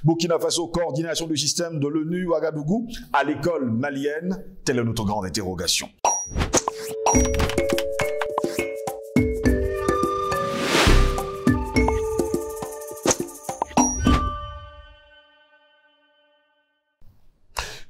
Burkina Faso, coordination du système de l'ONU Ouagadougou à l'école malienne. Telle est notre grande interrogation.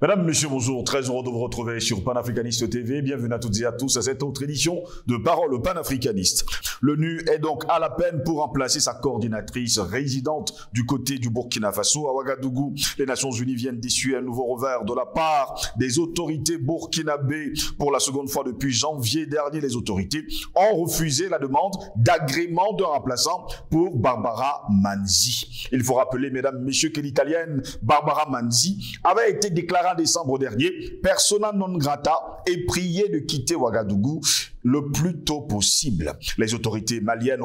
Mesdames, Messieurs, bonjour. Très heureux de vous retrouver sur Panafricaniste TV. Bienvenue à toutes et à tous à cette autre édition de Parole panafricaniste. L'ONU est donc à la peine pour remplacer sa coordinatrice résidente du côté du Burkina Faso. À Ouagadougou, les Nations Unies viennent d'essuyer un nouveau revers de la part des autorités burkinabées. Pour la seconde fois depuis janvier dernier, les autorités ont refusé la demande d'agrément d'un remplaçant pour Barbara Manzi. Il faut rappeler, Mesdames, Messieurs, que l'Italienne Barbara Manzi avait été déclarée en décembre dernier persona non grata et priée de quitter Ouagadougou le plus tôt possible. Les autorités maliennes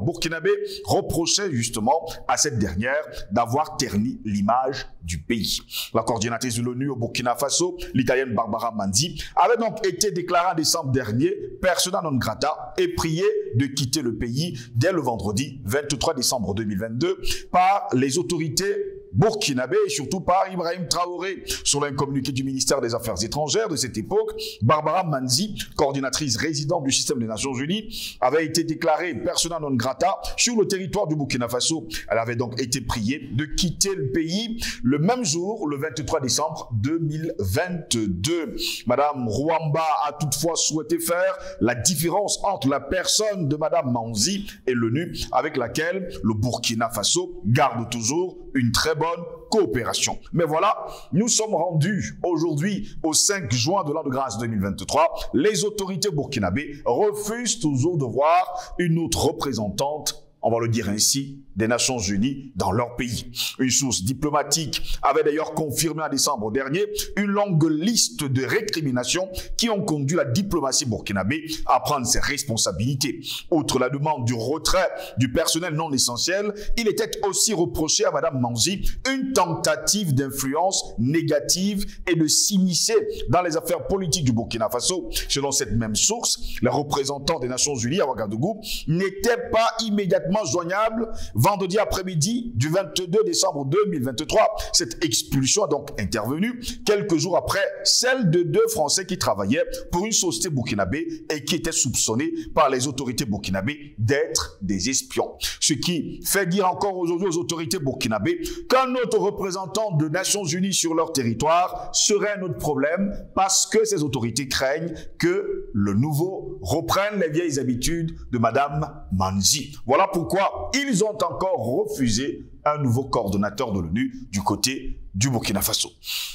burkinabé reprochaient justement à cette dernière d'avoir terni l'image du pays. La coordinatrice de l'ONU au Burkina Faso, l'Italienne Barbara Manzi, avait donc été déclarée en décembre dernier persona non grata et priée de quitter le pays dès le vendredi 23 décembre 2022 par les autorités burkinabé et surtout par Ibrahim Traoré. Sur un communiqué du ministère des Affaires étrangères de cette époque, Barbara Manzi, coordinatrice résidente du système des Nations Unies, avait été déclarée persona non grata sur le territoire du Burkina Faso. Elle avait donc été priée de quitter le pays le même jour, le 23 décembre 2022. Madame Rouamba a toutefois souhaité faire la différence entre la personne de Madame Manzi et l'ONU, avec laquelle le Burkina Faso garde toujours une très bonne coopération. Mais voilà, nous sommes rendus aujourd'hui au 5 juin de l'an de grâce 2023. Les autorités burkinabées refusent toujours de voir une autre représentante, on va le dire ainsi, des Nations Unies dans leur pays. Une source diplomatique avait d'ailleurs confirmé en décembre dernier une longue liste de récriminations qui ont conduit la diplomatie burkinabé à prendre ses responsabilités. Outre la demande du retrait du personnel non essentiel, il était aussi reproché à Madame Manzi une tentative d'influence négative et de s'immiscer dans les affaires politiques du Burkina Faso. Selon cette même source, les représentants des Nations Unies à Ouagadougou n'étaient pas immédiatement joignables vendredi après-midi du 22 décembre 2023. Cette expulsion a donc intervenu quelques jours après celle de 2 Français qui travaillaient pour une société burkinabé et qui étaient soupçonnés par les autorités burkinabé d'être des espions. Ce qui fait dire encore aujourd'hui aux autorités burkinabé qu'un autre représentant de Nations Unies sur leur territoire serait un autre problème parce que ces autorités craignent que le nouveau reprenne les vieilles habitudes de Madame Manzi. Voilà pourquoi ils ont encore refusé un nouveau coordonnateur de l'ONU du côté du Burkina Faso.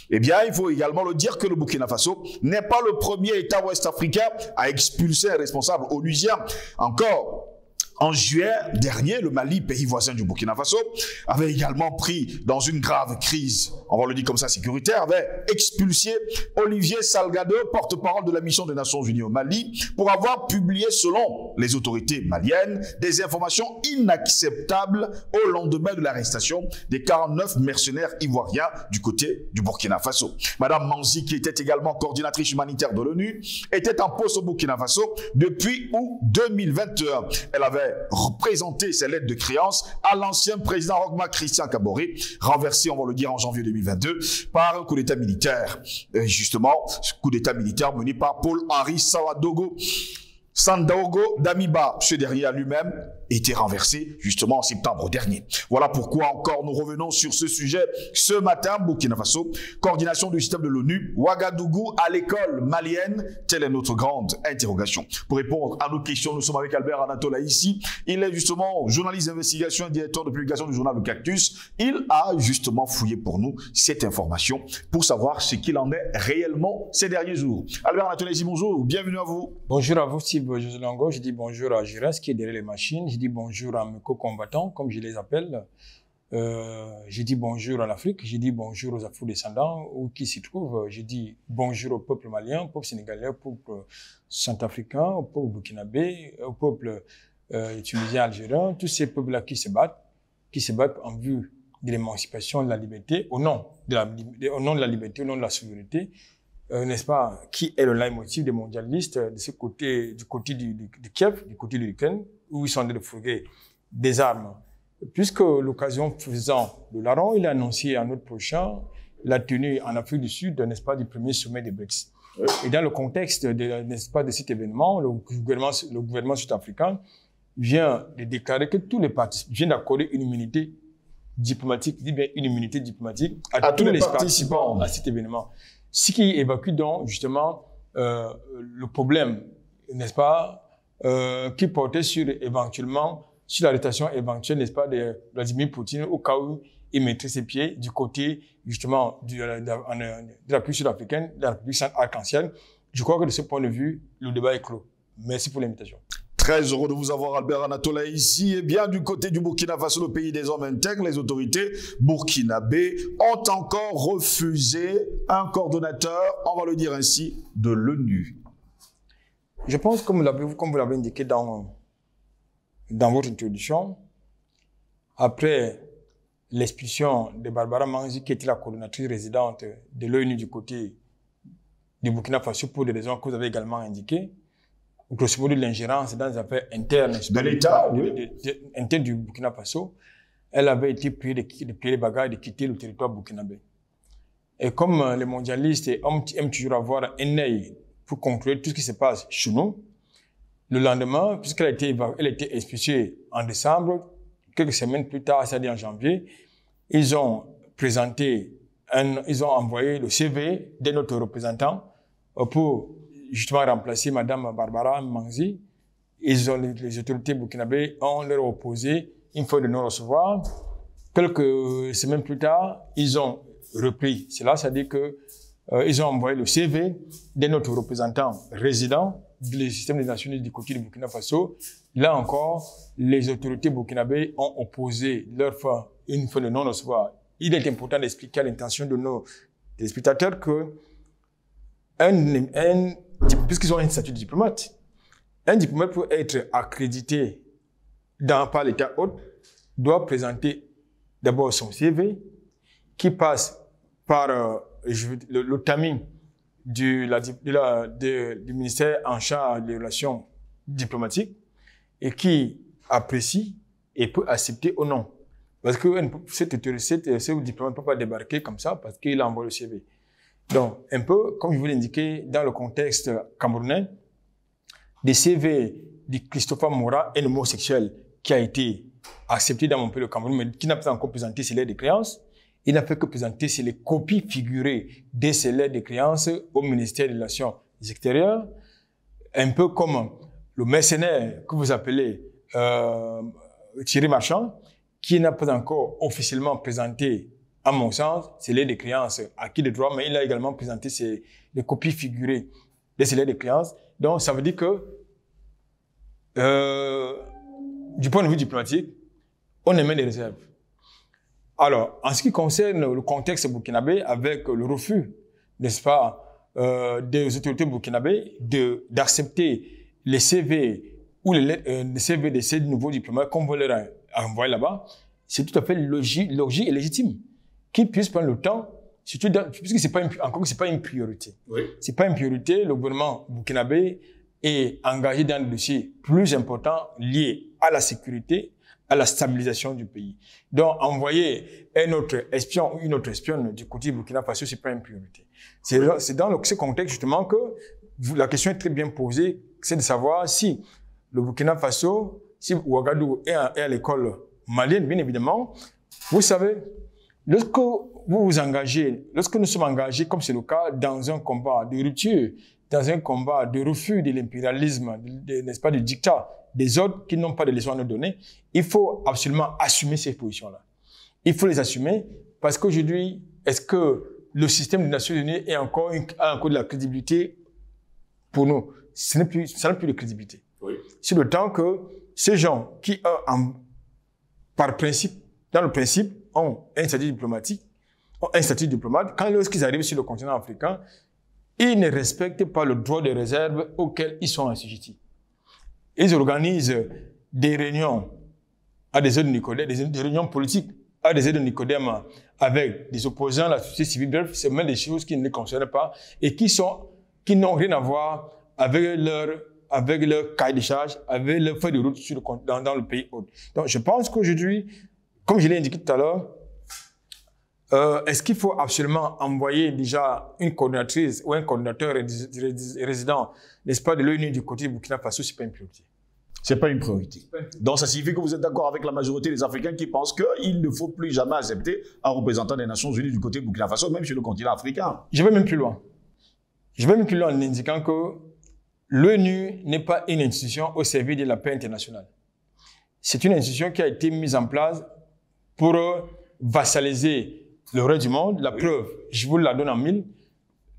Eh bien, il faut également le dire que le Burkina Faso n'est pas le premier État ouest-africain à expulser un responsable onusien. Encore en juillet dernier, le Mali, pays voisin du Burkina Faso, avait également pris dans une grave crise, on va le dire comme ça, sécuritaire, avait expulsé Olivier Salgado, porte-parole de la mission des Nations Unies au Mali, pour avoir publié, selon les autorités maliennes, des informations inacceptables au lendemain de l'arrestation des 49 mercenaires ivoiriens du côté du Burkina Faso. Madame Manzi, qui était également coordinatrice humanitaire de l'ONU, était en poste au Burkina Faso depuis août 2021. Elle avait représenté ses lettres de créance à l'ancien président Roch-Marc Christian Kaboré, renversé, on va le dire, en janvier 2022 par un coup d'état militaire. Et justement, ce coup d'état militaire mené par Paul-Henri Sandaogo Damiba. Ce dernier a lui-même été renversé justement en septembre dernier. Voilà pourquoi encore nous revenons sur ce sujet ce matin. Burkina Faso, coordination du système de l'ONU, Ouagadougou à l'école malienne, telle est notre grande interrogation. Pour répondre à nos questions, nous sommes avec Albert Anatola ici. Il est justement journaliste d'investigation et directeur de publication du journal Le Cactus. Il a justement fouillé pour nous cette information pour savoir ce qu'il en est réellement ces derniers jours. Albert Anatola ici, bonjour, bienvenue à vous. Bonjour à vous, Steve José Lango. Je dis bonjour à Jures qui est derrière les machines. Je dis bonjour à mes co-combattants, comme je les appelle. Je dis bonjour à l'Afrique. Je dis bonjour aux Afro-descendants où qui s'y trouvent. Je dis bonjour au peuple malien, au peuple sénégalais, au peuple centrafricain, au peuple burkinabé, au peuple tunisien, algérien. Tous ces peuples-là qui se battent en vue de l'émancipation, de la liberté, au nom de la liberté, au nom de la souveraineté. N'est-ce pas, qui est le leitmotiv des mondialistes de ce côté, du côté de Kiev, du côté de l'Ukraine, où ils sont en train de fourguer des armes puisque l'occasion faisant le larron, il a annoncé en août prochain la tenue en Afrique du Sud, n'est-ce pas, du premier sommet des BRICS. Oui. Et dans le contexte, n'est-ce pas, de cet événement, le gouvernement sud-africain vient de déclarer que tous les participants viennent d'accorder une immunité diplomatique, dit bien une immunité diplomatique à tous les participants à cet événement. Ce qui évacue donc justement le problème, n'est-ce pas, qui portait sur l'arrestation éventuelle, n'est-ce pas, de Vladimir Poutine au cas où il mettrait ses pieds du côté justement de la République sud-africaine, de la République arc-en-ciel. Je crois que de ce point de vue, le débat est clos. Merci pour l'invitation. Très heureux de vous avoir, Albert Anatola, ici. Et bien, du côté du Burkina Faso, le pays des hommes intègres, les autorités burkinabées ont encore refusé un coordonnateur, on va le dire ainsi, de l'ONU. Je pense, comme vous l'avez indiqué dans votre introduction, après l'expulsion de Barbara Manzi, qui était la coordonnatrice résidente de l'ONU du côté du Burkina Faso, pour des raisons que vous avez également indiquées, grosso modo de l'ingérence dans les affaires internes de l'État, internes du Burkina Faso, elle avait été priée de plier les bagages et de quitter le territoire burkinabé. Et comme les mondialistes aiment toujours avoir un œil pour contrôler tout ce qui se passe chez nous, le lendemain, puisqu'elle a été expulsée en décembre, quelques semaines plus tard, c'est-à-dire en janvier, ils ont envoyé le CV de notre représentant pour justement remplacer Madame Barbara Manzi. Les autorités burkinabées ont leur opposé une fois de non-recevoir. Quelques semaines plus tard, ils ont repris cela, c'est-à-dire que ils ont envoyé le CV de notre représentant résident du système des Nations Unies du côté du Burkina Faso. Là encore, les autorités burkinabées ont opposé une fois de non-recevoir. Il est important d'expliquer à l'intention de nos téléspectateurs que puisqu'ils ont un statut de diplomate, un diplomate pour être accrédité par l'État hôte doit présenter d'abord son CV qui passe par le tamis du ministère en charge des relations diplomatiques et qui apprécie et peut accepter ou non. Parce que ce diplomate ne peut pas débarquer comme ça parce qu'il a envoyé le CV. Donc, un peu, comme je vous l'ai indiqué, dans le contexte camerounais, des CV de Christopher Mora, un homosexuel qui a été accepté dans mon pays, le Cameroun, mais qui n'a pas encore présenté ses lettres de créance. Il n'a fait que présenter les copies figurées de ses lettres de créance au ministère des Relations extérieures. Un peu comme le mercenaire que vous appelez Thierry Marchand, qui n'a pas encore officiellement présenté, à mon sens, ses lettres de créance acquis de droit, mais il a également présenté les copies figurées de ses lettres de créance. Donc, ça veut dire que, du point de vue diplomatique, on émet des réserves. Alors, en ce qui concerne le contexte burkinabé, avec le refus, n'est-ce pas, des autorités burkinabées d'accepter les CV ou les CV de ces nouveaux diplomates qu'on veut leur envoyer là-bas, c'est tout à fait logique et légitime qu'ils puissent prendre le temps, surtout puisque c'est pas une priorité. Oui. C'est pas une priorité. Le gouvernement burkinabé est engagé dans des dossiers plus importants liés à la sécurité, à la stabilisation du pays. Donc, envoyer un autre espion ou une autre espionne du côté du Burkina Faso, c'est pas une priorité. C'est dans ce contexte, justement, que la question est très bien posée, c'est de savoir si le Burkina Faso, si Ouagadougou est à l'école malienne, bien évidemment. Vous savez, lorsque nous sommes engagés, comme c'est le cas, dans un combat de rupture, dans un combat de refus de l'impérialisme, n'est-ce pas, du dictat, des ordres qui n'ont pas de leçons à nous donner, il faut absolument assumer ces positions-là. Il faut les assumer parce qu'aujourd'hui, est-ce que le système des Nations Unies a encore de la crédibilité pour nous? Ça n'a plus de crédibilité. Oui. C'est le temps que ces gens qui, par principe, dans le principe, ont un statut diplomatique, lorsqu'ils arrivent sur le continent africain, ils ne respectent pas le droit de réserve auquel ils sont assujettis. Ils organisent des réunions à des heures de Nicodème, des réunions politiques à des heures de Nicodème avec des opposants à la société civile. Bref, c'est même des choses qui ne les concernent pas et qui n'ont rien à voir avec leur cahier de charge, avec leur feuille de route dans le pays hôte. Donc, je pense qu'aujourd'hui, comme je l'ai indiqué tout à l'heure, est-ce qu'il faut absolument envoyer déjà une coordinatrice ou un coordinateur résident, n'est-ce pas, de l'ONU du côté du Burkina Faso? C'est pas une priorité. C'est pas une priorité. Donc, ça signifie que vous êtes d'accord avec la majorité des Africains qui pensent qu'il ne faut plus jamais accepter un représentant des Nations Unies du côté du Burkina Faso, même sur le continent africain. Je vais même plus loin. Je vais même plus loin en indiquant que l'ONU n'est pas une institution au service de la paix internationale. C'est une institution qui a été mise en place pour vassaliser le reste du monde. La preuve, je vous la donne en mille.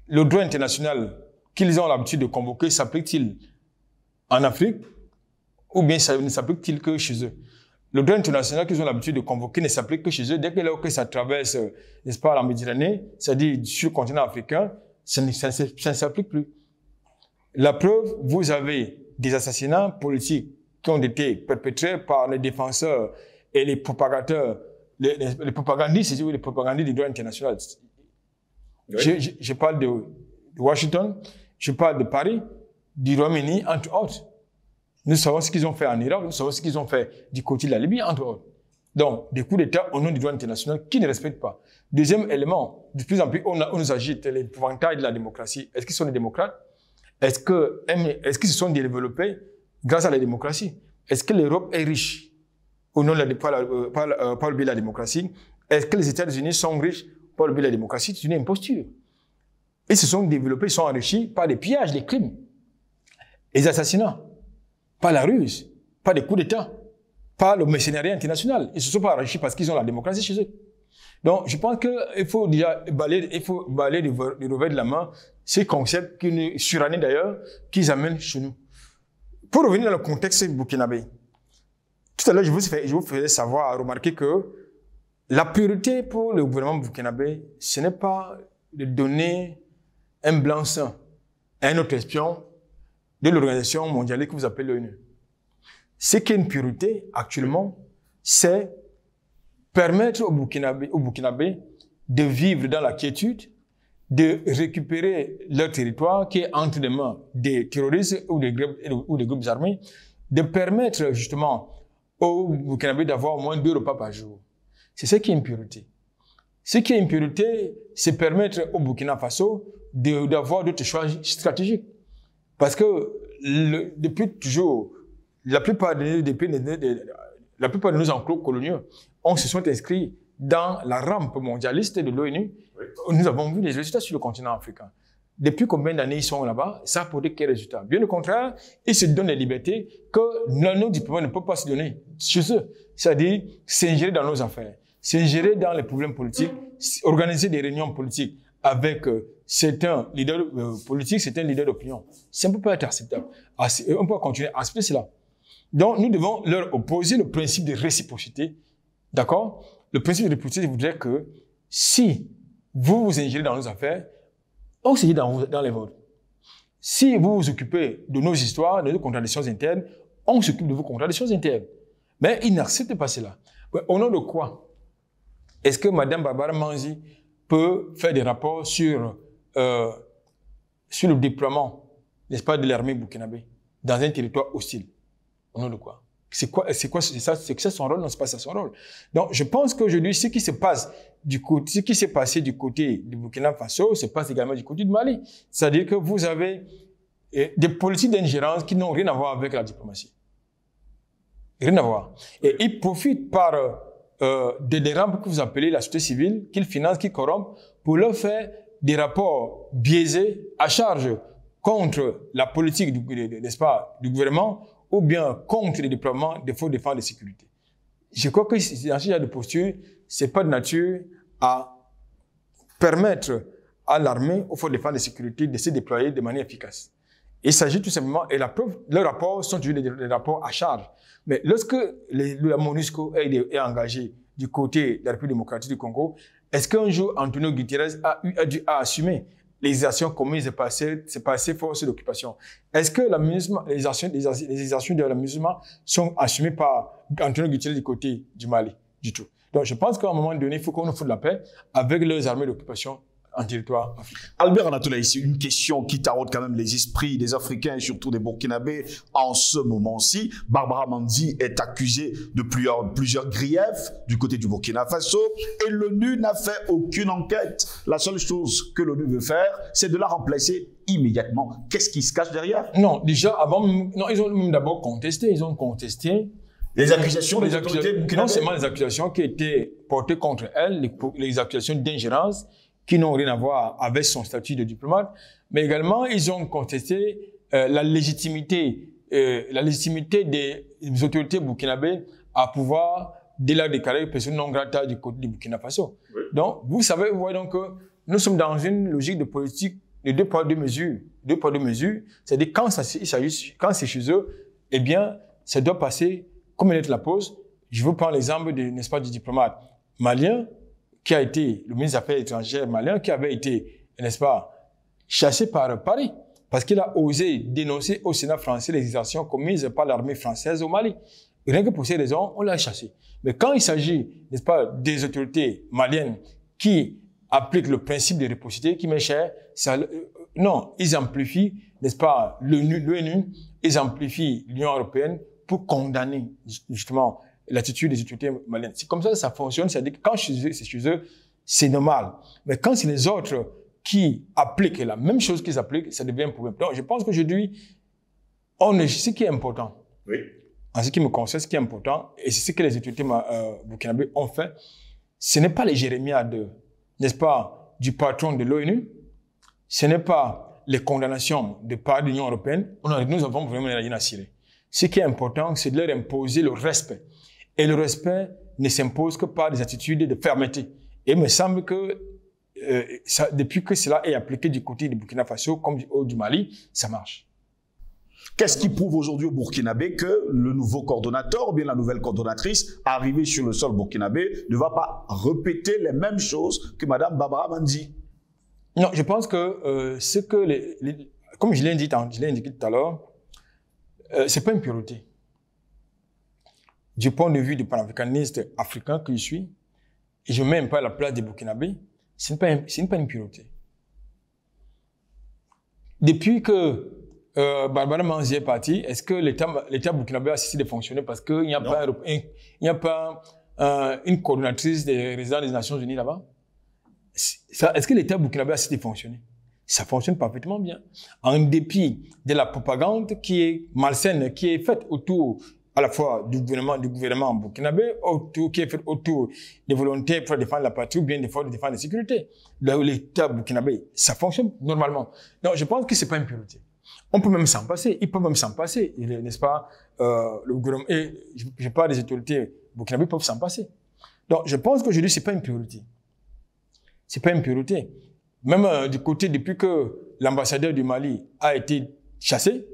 Le droit international qu'ils ont l'habitude de convoquer s'applique-t-il en Afrique ou bien ça ne s'applique-t-il que chez eux? Le droit international qu'ils ont l'habitude de convoquer ne s'applique que chez eux. Dès que ça traverse, n'est-ce pas, la Méditerranée, c'est-à-dire sur le continent africain, ça ne s'applique plus. La preuve, vous avez des assassinats politiques qui ont été perpétrés par les défenseurs et les propagateurs, les propagandistes, c'est-à-dire les propagandistes du droit international. Oui. Je parle de Washington, je parle de Paris, du Royaume-Uni, entre autres. Nous savons ce qu'ils ont fait en Irak, nous savons ce qu'ils ont fait du côté de la Libye, entre autres. Donc, des coups d'État au nom du droit international qui ne respectent pas. Deuxième élément, de plus en plus, on nous agite l'épouvantail de la démocratie. Est-ce qu'ils sont des démocrates? Est-ce qu'ils se sont développés grâce à la démocratie? Est-ce que l'Europe est riche au nom de par le biais de la démocratie? Est-ce que les États-Unis sont riches par le biais de la démocratie? C'est une imposture. Ils se sont développés, ils sont enrichis par des pillages, des crimes, les assassinats, par la ruse, par des coups d'État, par le mercenariat international. Ils ne se sont pas enrichis parce qu'ils ont la démocratie chez eux. Donc, je pense qu'il faut déjà balayer du revers de la main ces concepts surannés d'ailleurs, qu'ils amènent chez nous. Pour revenir dans le contexte burkinabé, tout à l'heure, je vous faisais savoir, remarquer que la priorité pour le gouvernement burkinabé, ce n'est pas de donner un blanc-seing à un autre espion de l'organisation mondiale que vous appelez l'ONU. Ce qui est une priorité actuellement, c'est permettre aux Burkinabés de vivre dans la quiétude, de récupérer leur territoire qui est entre les mains des terroristes ou des groupes armés, de permettre justement aux Burkinabés d'avoir au moins 2 repas par jour. C'est ce qui est une priorité. Ce qui est une priorité, c'est permettre au Burkina Faso d'avoir d'autres choix stratégiques. Parce que depuis toujours, la plupart de nos enclos coloniaux se sont inscrits dans la rampe mondialiste de l'ONU. Oui. Nous avons vu les résultats sur le continent africain. Depuis combien d'années ils sont là-bas? Ça a produit quels résultats? Bien au contraire, ils se donnent les libertés que nos diplômés ne peuvent pas se donner chez eux. C'est-à-dire s'ingérer dans nos affaires, s'ingérer dans les problèmes politiques, organiser des réunions politiques avec certains leaders politiques, certains leaders d'opinion. Ça ne peut pas être acceptable. On peut continuer à accepter cela. Donc, nous devons leur opposer le principe de réciprocité. D'accord? Le principe de réciprocité voudrait que si vous vous ingérez dans nos affaires, on s'agit dans les vôtres. Si vous vous occupez de nos histoires, de nos contradictions internes, on s'occupe de vos contradictions internes. Mais ils n'acceptent pas cela. Au nom de quoi est-ce que Mme Barbara Manzi peut faire des rapports sur le déploiement, n'est-ce pas, de l'armée burkinabé dans un territoire hostile? Au nom de quoi? C'est ça son rôle? Non, c'est pas ça son rôle. Donc, je pense qu'aujourd'hui, ce qui s'est passé du côté du Burkina Faso se passe également du côté du Mali. C'est-à-dire que vous avez des politiques d'ingérence qui n'ont rien à voir avec la diplomatie. Rien à voir. Et ils profitent par des rampes que vous appelez la société civile, qu'ils financent, qu'ils corrompent, pour leur faire des rapports biaisés à charge contre la politique n'est-ce pas, du gouvernement, ou bien contre les déploiements des forces de défense et de sécurité. Je crois que dans ce genre de posture, c'est pas de nature à permettre à l'armée, aux forces de défense et de sécurité de se déployer de manière efficace. Il s'agit tout simplement, et la preuve, leurs rapports sont toujours des rapports à charge. Mais lorsque la MONUSCO est engagée du côté de la République démocratique du Congo, est-ce qu'un jour Antonio Guterres a dû assumer les actions commises par ces forces d'occupation? Est-ce que les actions de la MINUSMA sont assumées par Antonio Guterres du côté du Mali? Du tout. Donc je pense qu'à un moment donné, il faut qu'on nous foute la paix avec leurs armées d'occupation en territoire africain. Albert Anatoly, c'est une question qui taraude quand même les esprits des Africains et surtout des Burkinabés en ce moment-ci. Barbara Manzi est accusée de plusieurs griefs du côté du Burkina Faso et l'ONU n'a fait aucune enquête. La seule chose que l'ONU veut faire, c'est de la remplacer immédiatement. Qu'est-ce qui se cache derrière? Non, déjà, avant, non, ils ont même d'abord contesté. Ils ont contesté les accusations des autorités burkinabées. Non seulement les accusations qui étaient portées contre elle, les accusations d'ingérence qui n'ont rien à voir avec son statut de diplomate, mais également ils ont contesté la légitimité des autorités burkinabées à pouvoir déclarer personne non grata du côté du Burkina Faso. Oui. Donc, vous savez, vous voyez donc que nous sommes dans une logique de politique de deux poids, deux mesures. Deux poids, deux mesures. C'est-à-dire, quand c'est chez eux, eh bien, ça doit passer comme une lettre la pose. Je vous prends l'exemple n'est-ce pas, du diplomate malien, qui a été, le ministre des Affaires étrangères malien, qui avait été, n'est-ce pas, chassé par Paris, parce qu'il a osé dénoncer au Sénat français les exactions commises par l'armée française au Mali. Rien que pour ces raisons, on l'a chassé. Mais quand il s'agit, n'est-ce pas, des autorités maliennes qui appliquent le principe de réciprocité, qui m'est cher, non, ils amplifient, n'est-ce pas, l'ONU, ils amplifient l'Union européenne pour condamner, justement, l'attitude des autorités maliennes. C'est comme ça que ça fonctionne, c'est-à-dire que quand c'est chez eux, c'est normal. Mais quand c'est les autres qui appliquent la même chose qu'ils appliquent, ça devient un problème. Donc, je pense qu'aujourd'hui, ce qui est important, oui, en ce qui me concerne, ce qui est important, et c'est ce que les autorités burkinabées ont fait, ce n'est pas les jérémiades, n'est-ce pas, du patron de l'ONU, ce n'est pas les condamnations de part de l'Union européenne. Nous avons vraiment rien à cirer. Ce qui est important, c'est de leur imposer le respect. Et le respect ne s'impose que par des attitudes de fermeté. Et il me semble que depuis que cela est appliqué du côté du Burkina Faso comme du Mali, ça marche. Qu'est-ce qui prouve aujourd'hui au Burkinabé que le nouveau coordonnateur ou bien la nouvelle coordonnatrice arrivée sur le sol burkinabé ne va pas répéter les mêmes choses que Mme Barbara Manzi? Non, je pense que ce que comme je l'ai indiqué tout à l'heure, c'est pas une priorité. Du point de vue du panafricaniste africain que je suis, et je ne mets même pas à la place des Burkinabés, ce n'est pas une priorité. Depuis que Barbara Manzi est partie, est-ce que l'État burkinabé a cessé de fonctionner parce qu'il n'y a pas une coordonnatrice des résidents des Nations Unies là-bas? Est-ce que l'État burkinabé a cessé de fonctionner? Ça fonctionne parfaitement bien. En dépit de la propagande qui est malsaine, qui est faite autour à la fois du gouvernement burkinabé, qui est faite autour des volontaires pour défendre la patrie ou bien des forces de défense et de sécurité. L'État burkinabé, ça fonctionne normalement. Donc, je pense que c'est pas une priorité. On peut même s'en passer. Ils peuvent même s'en passer. N'est-ce pas? Le gouvernement, et je parle des autorités burkinabées peuvent s'en passer. Donc, je pense qu'aujourd'hui, c'est pas une priorité. C'est pas une priorité. Même du côté, depuis que l'ambassadeur du Mali a été chassé,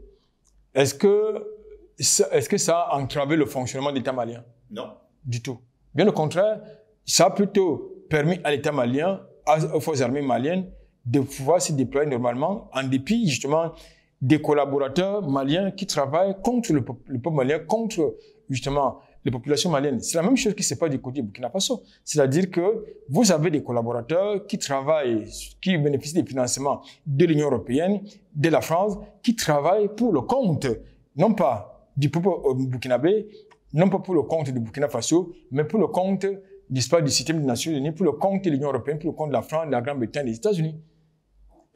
est-ce que ça a entravé le fonctionnement de l'État malien? Non. Du tout. Bien au contraire, ça a plutôt permis à l'État malien, aux forces armées maliennes, de pouvoir se déployer normalement, en dépit, justement, des collaborateurs maliens qui travaillent contre le peuple malien, contre, justement, les populations maliennes. C'est la même chose qui se passe du côté du Burkina Faso. C'est-à-dire que vous avez des collaborateurs qui travaillent, qui bénéficient des financements de l'Union européenne, de la France, qui travaillent pour le compte, non pas du peuple burkinabé, non pas pour le compte du Burkina Faso, mais pour le compte du système des Nations Unies, pour le compte de l'Union européenne, pour le compte de la France, de la Grande-Bretagne, des États-Unis.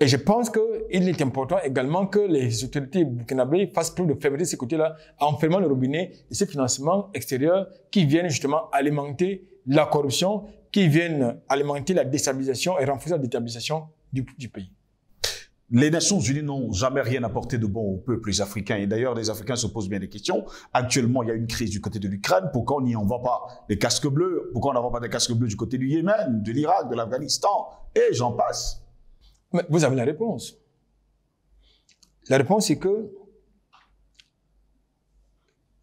Et je pense qu'il est important également que les autorités burkinabées fassent plus de fermeté de ce côté-là, en fermant le robinet de ces financements extérieurs qui viennent justement alimenter la corruption, qui viennent alimenter la déstabilisation et renforcer la déstabilisation du pays. Les Nations Unies n'ont jamais rien apporté de bon aux peuples africains. Et d'ailleurs, les Africains se posent bien des questions. Actuellement, il y a une crise du côté de l'Ukraine. Pourquoi on n'y envoie pas des casques bleus? Pourquoi on n'envoie pas des casques bleus du côté du Yémen, de l'Irak, de l'Afghanistan? Et j'en passe. Mais vous avez la réponse. La réponse, c'est que,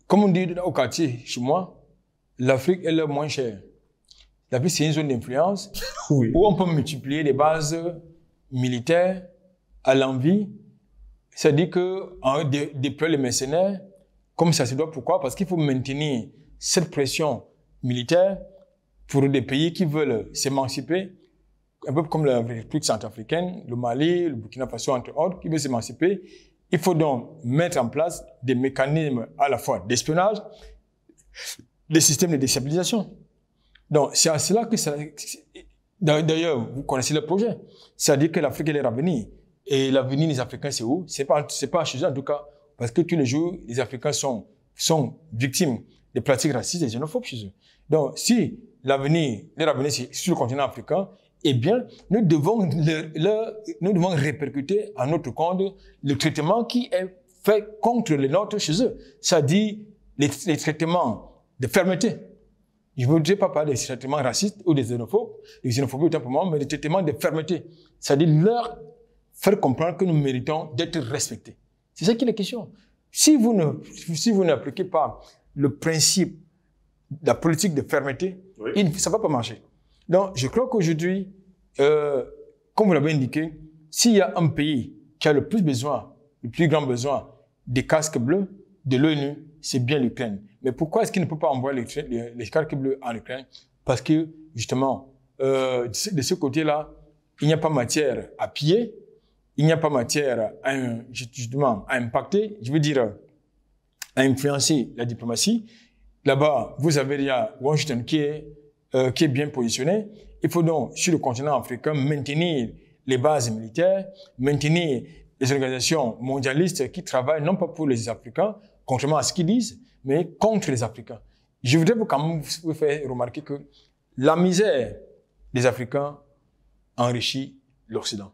comme on dit au quartier, chez moi, l'Afrique est le moins chère. L'Afrique, c'est une zone d'influence oui, où on peut multiplier les bases militaires à l'envie. C'est-à-dire qu'on déploie les mercenaires comme ça se doit. Pourquoi? Parce qu'il faut maintenir cette pression militaire pour des pays qui veulent s'émanciper un peu comme la République centrafricaine, le Mali, le Burkina Faso, entre autres, qui veut s'émanciper, il faut donc mettre en place des mécanismes à la fois d'espionnage, des systèmes de déstabilisation. Donc, c'est à cela que ça... D'ailleurs, vous connaissez le projet. C'est-à-dire que l'Afrique est leur avenir. Et l'avenir des Africains, c'est où? C'est pas chez eux, en tout cas. Parce que tous les jours, les Africains sont victimes des pratiques racistes et xénophobes chez eux. Donc, si leur avenir, c'est sur le continent africain, eh bien, nous devons répercuter à notre compte le traitement qui est fait contre les nôtres chez eux. C'est-à-dire les traitements de fermeté. Je ne voudrais pas parler des traitements racistes ou des xénophobes, autant pour moi, mais des traitements de fermeté. C'est-à-dire leur faire comprendre que nous méritons d'être respectés. C'est ça qui est la question. Si vous n'appliquez pas le principe de la politique de fermeté, oui, ça ne va pas marcher. Donc, je crois qu'aujourd'hui, comme vous l'avez indiqué, s'il y a un pays qui a le plus grand besoin des casques bleus de l'ONU, c'est bien l'Ukraine. Mais pourquoi est-ce qu'il ne peut pas envoyer les casques bleus en Ukraine? Parce que, justement, de ce côté-là, il n'y a pas matière à piller, il n'y a pas matière justement à impacter, je veux dire, à influencer la diplomatie. Là-bas, vous avez déjà Washington qui est bien positionné. Il faut donc, sur le continent africain, maintenir les bases militaires, maintenir les organisations mondialistes qui travaillent non pas pour les Africains, contrairement à ce qu'ils disent, mais contre les Africains. Je voudrais quand même vous faire remarquer que la misère des Africains enrichit l'Occident.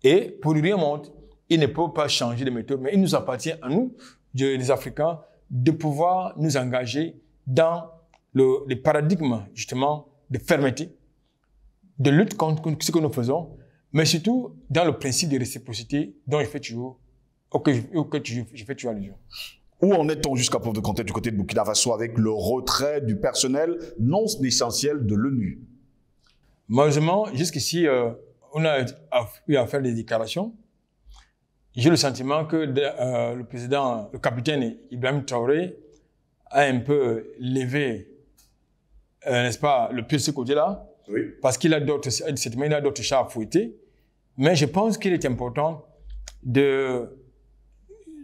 Et pour lui remonter, il ne peut pas changer de méthode, mais il nous appartient à nous, les Africains, de pouvoir nous engager dans les paradigmes, justement, de fermeté, de lutte contre ce que nous faisons, mais surtout dans le principe de réciprocité dont je fais toujours allusion. Où en est-on jusqu'à preuve de contraire du côté de Burkina Faso avec le retrait du personnel non essentiel de l'ONU? Malheureusement, jusqu'ici, on a eu à faire des déclarations. J'ai le sentiment que le capitaine Ibrahim Traoré a un peu levé, n'est-ce pas, le pied de ce côté-là, oui, parce qu'il a d'autres chats à fouetter. Mais je pense qu'il est important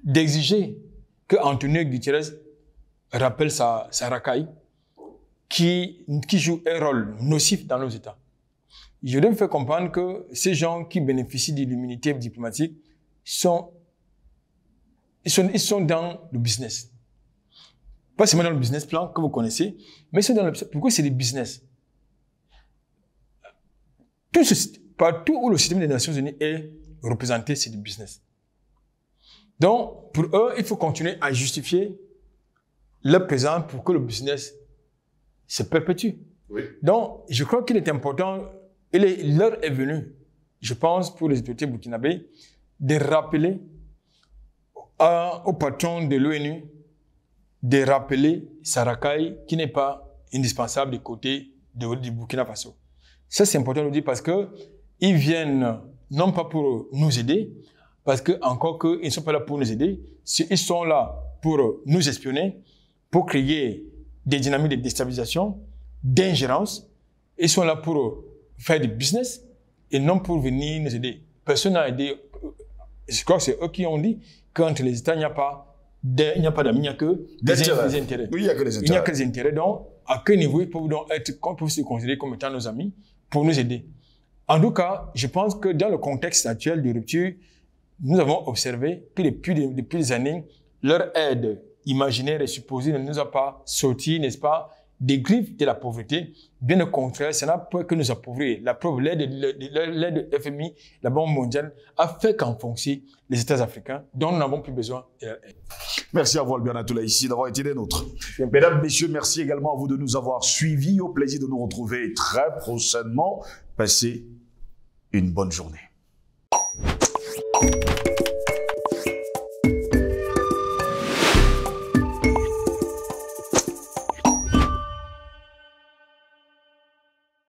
d'exiger que Antonio Guterres rappelle sa racaille qui joue un rôle nocif dans nos États. Je dois me faire comprendre que ces gens qui bénéficient de l'immunité diplomatique ils sont dans le business. Pas seulement dans le business plan que vous connaissez, mais ils sont dans le... Pourquoi c'est des business? Partout où le système des Nations Unies est représenté, c'est du business. Donc, pour eux, il faut continuer à justifier leur présence pour que le business se perpétue. Oui. Donc, je crois qu'il est important, l'heure est venue, je pense, pour les autorités burkinabées, de rappeler au patron de l'ONU, de rappeler Sarakaï, qui n'est pas indispensable du côté du Burkina Faso. Ça, c'est important de le dire parce que ils viennent non pas pour nous aider, parce que encore qu'ils ne sont pas là pour nous aider, ils sont là pour nous espionner, pour créer des dynamiques de déstabilisation, d'ingérence. Ils sont là pour faire du business et non pour venir nous aider. Personne n'a aidé. Je crois que c'est eux qui ont dit qu'entre les États, il n'y a pas d'amis, il n'y a que des intérêts. Oui, il n'y a que des intérêts. Il n'y a que des intérêts. Donc, à quel niveau ils peuvent donc se considérer comme étant nos amis pour nous aider? En tout cas, je pense que dans le contexte actuel de rupture, nous avons observé que depuis des années, leur aide imaginaire et supposée ne nous a pas sorti, n'est-ce pas, des griffes de la pauvreté. Bien au contraire, ça n'a pas que nous appauvrir. La preuve, l'aide de FMI, la Banque mondiale, a fait qu'enfoncer les États africains dont nous n'avons plus besoin. Merci à vous, Albert Natoula, ici, d'avoir été des nôtres. Mesdames, Messieurs, merci également à vous de nous avoir suivis. Au plaisir de nous retrouver très prochainement. Passez une bonne journée.